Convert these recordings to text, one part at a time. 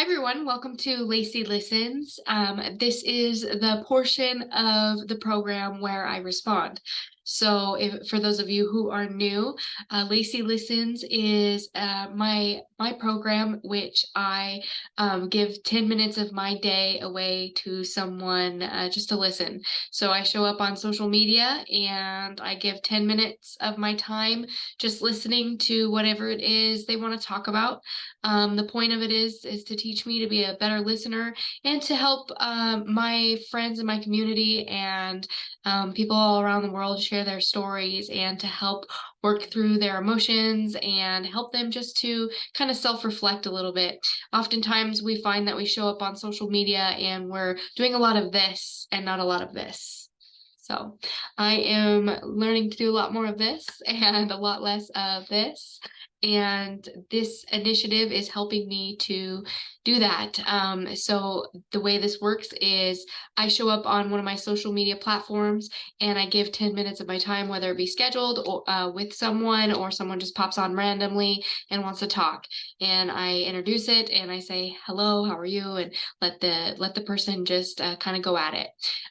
Hi everyone, welcome to Lacy Listens. This is the portion of the program where I respond. So, if for those of you who are new, Lacy Listens is my program, which I give 10 minutes of my day away to someone just to listen. So I show up on social media and I give 10 minutes of my time just listening to whatever it is they want to talk about. The point of it is to teach me to be a better listener and to help my friends in my community and people all around the world share their stories and to help work through their emotions and help them just to kind of self-reflect a little bit. Oftentimes we find that we show up on social media and we're doing a lot of this and not a lot of this. So I am learning to do a lot more of this and a lot less of this. And this initiative is helping me to do that. So the way this works is I show up on one of my social media platforms and I give 10 minutes of my time, whether it be scheduled or with someone or someone just pops on randomly and wants to talk. And I introduce it and I say, hello, how are you? And let the person just kind of go at it.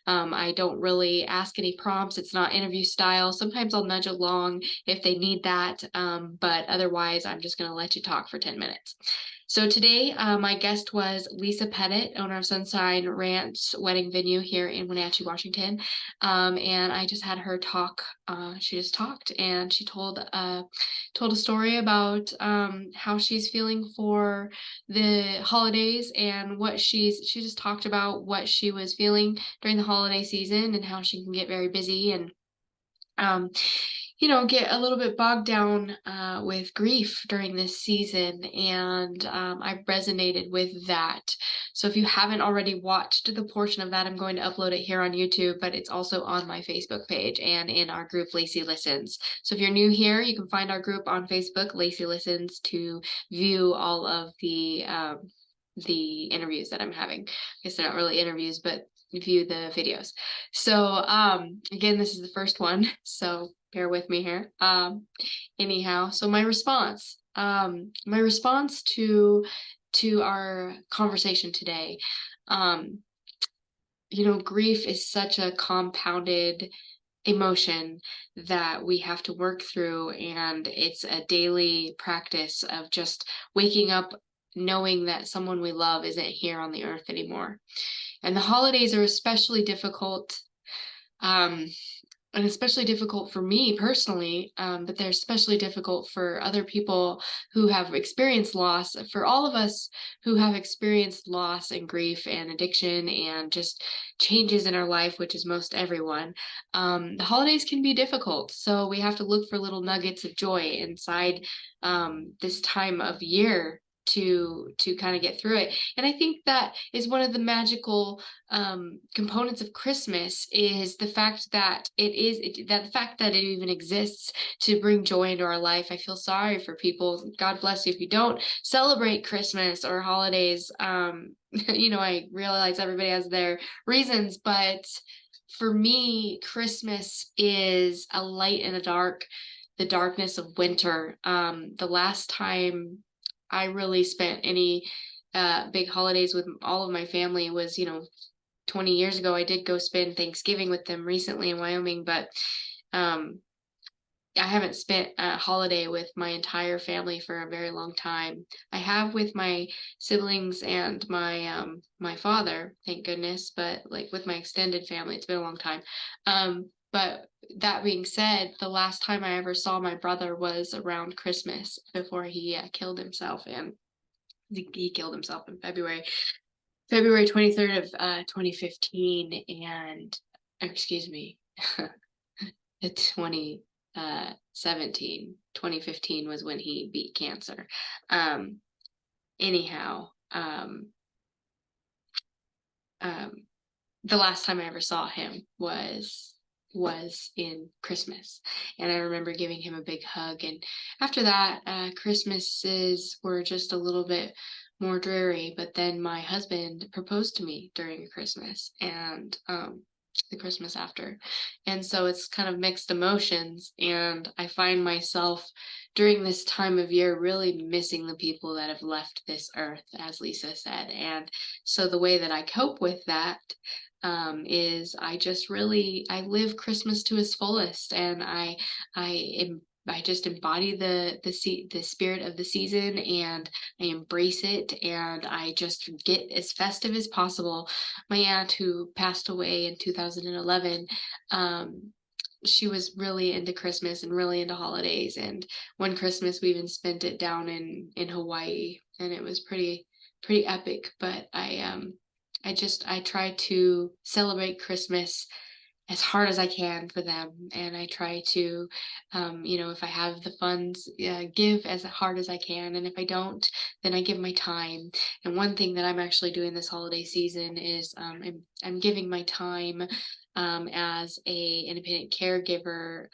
I don't really ask any prompts. It's not interview style. Sometimes I'll nudge along if they need that, but otherwise, I'm just going to let you talk for 10 minutes. So today, my guest was Lisa Petit, owner of Sunshine Ranch Wedding Venue here in Wenatchee, Washington. And I just had her talk. She just talked, and she told a story about how she's feeling for the holidays and she just talked about what she was feeling during the holiday season and how she can get very busy and um, get a little bit bogged down with grief during this season. And I resonated with that. So if you haven't already watched the portion of that, I'm going to upload it here on YouTube, but it's also on my Facebook page and in our group, Lacy Listens. So if you're new here, you can find our group on Facebook, Lacy Listens, to view all of the interviews that I'm having. I guess they're not really interviews, but view the videos. So again, this is the first one, so bear with me here. Anyhow, so my response to our conversation today, grief is such a compounded emotion that we have to work through, and it's a daily practice of just waking up knowing that someone we love isn't here on the earth anymore. And the holidays are especially difficult, um, and especially difficult for me personally, but they're especially difficult for other people who have experienced loss. For all of us who have experienced loss and grief and addiction and just changes in our life, which is most everyone, the holidays can be difficult. So we have to look for little nuggets of joy inside this time of year to kind of get through it. And I think that is one of the magical components of Christmas, is the fact that the fact that it even exists to bring joy into our life. I feel sorry for people. God bless you if you don't celebrate Christmas or holidays. I realize everybody has their reasons, but for me, Christmas is a light in the darkness of winter. The last time I really spent any big holidays with all of my family was, 20 years ago. I did go spend Thanksgiving with them recently in Wyoming, but um, I haven't spent a holiday with my entire family for a very long time. I have with my siblings and my father, thank goodness, but like with my extended family, it's been a long time. But that being said, the last time I ever saw my brother was around Christmas before he killed himself, and he killed himself in February 23rd of 2015, and excuse me, 2017. 2015 was when he beat cancer. Anyhow, the last time I ever saw him was in Christmas, and I remember giving him a big hug. And after that, Christmases were just a little bit more dreary. But then my husband proposed to me during Christmas, and the Christmas after. And so it's kind of mixed emotions. And I find myself during this time of year really missing the people that have left this earth, as Lisa said. And so the way that I cope with that is I just really I live Christmas to its fullest, and I just embody the spirit of the season, and I embrace it, and I just get as festive as possible. My aunt, who passed away in 2011, um, she was really into Christmas and really into holidays. And one Christmas we even spent it down in Hawaii, and it was pretty epic. But I try to celebrate Christmas as hard as I can for them. And I try to, if I have the funds, give as hard as I can. And if I don't, then I give my time. And one thing that I'm actually doing this holiday season is I'm giving my time as a independent caregiver,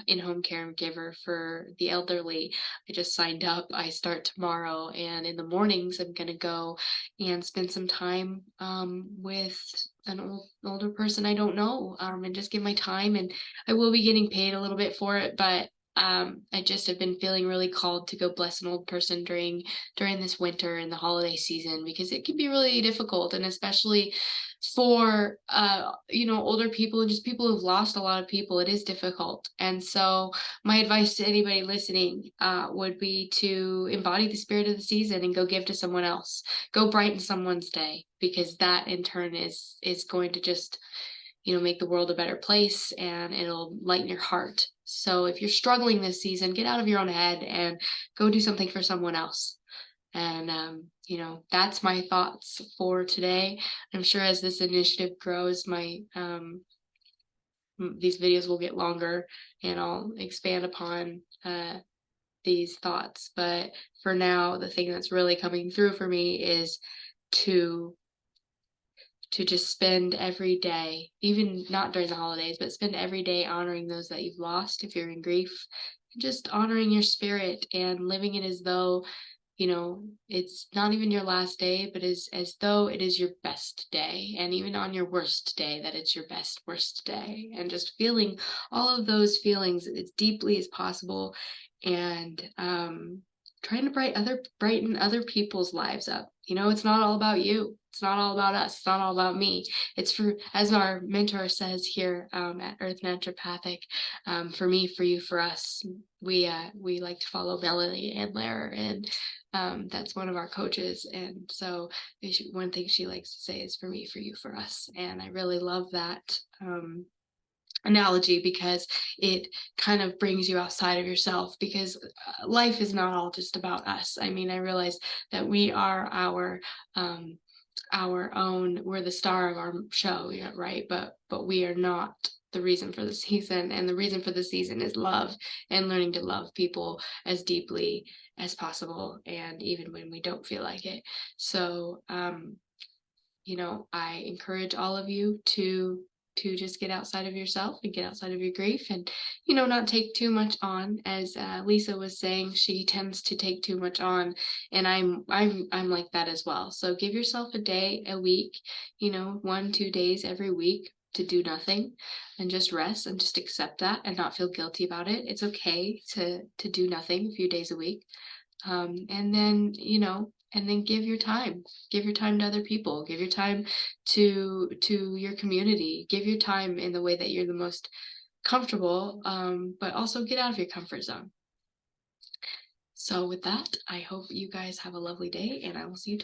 in-home caregiver for the elderly. I just signed up. I start tomorrow, and in the mornings I'm going to go and spend some time with an older person I don't know, and just give my time. And I will be getting paid a little bit for it, but I just have been feeling really called to go bless an old person during this winter and the holiday season, because it can be really difficult, and especially for older people and just people who've lost a lot of people, it is difficult. And so my advice to anybody listening would be to embody the spirit of the season and go give to someone else, go brighten someone's day, because that in turn is going to just make the world a better place, and it'll lighten your heart. So if you're struggling this season, get out of your own head and go do something for someone else. And that's my thoughts for today. I'm sure as this initiative grows, my these videos will get longer, and I'll expand upon these thoughts. But for now, the thing that's really coming through for me is to just spend every day, even not during the holidays, but spend every day honoring those that you've lost if you're in grief, and just honoring your spirit and living it as though it's not even your last day, but as though it is your best day. And even on your worst day, that it's your best worst day. And just feeling all of those feelings as deeply as possible, and trying to brighten other people's lives up. It's not all about you. It's not all about us. It's not all about me. It's for, as our mentor says here at Earth Naturopathic, for me, for you, for us. We like to follow Melanie and Lair, and that's one of our coaches. And so one thing she likes to say is for me, for you, for us. And I really love that analogy, because it kind of brings you outside of yourself, because life is not all just about us. I mean, I realize that we are our own, we're the star of our show, right? But we are not the reason for the season. And the reason for the season is love, and learning to love people as deeply as possible, and even when we don't feel like it. So I encourage all of you to just get outside of yourself and get outside of your grief, and not take too much on. As Lisa was saying, she tends to take too much on, and I'm like that as well. So give yourself a day a week, 1-2 days every week, to do nothing and just rest, and just accept that and not feel guilty about it. It's okay to do nothing a few days a week. And then give your time to other people, give your time to your community, give your time in the way that you're the most comfortable, but also get out of your comfort zone. So with that, I hope you guys have a lovely day, and I will see you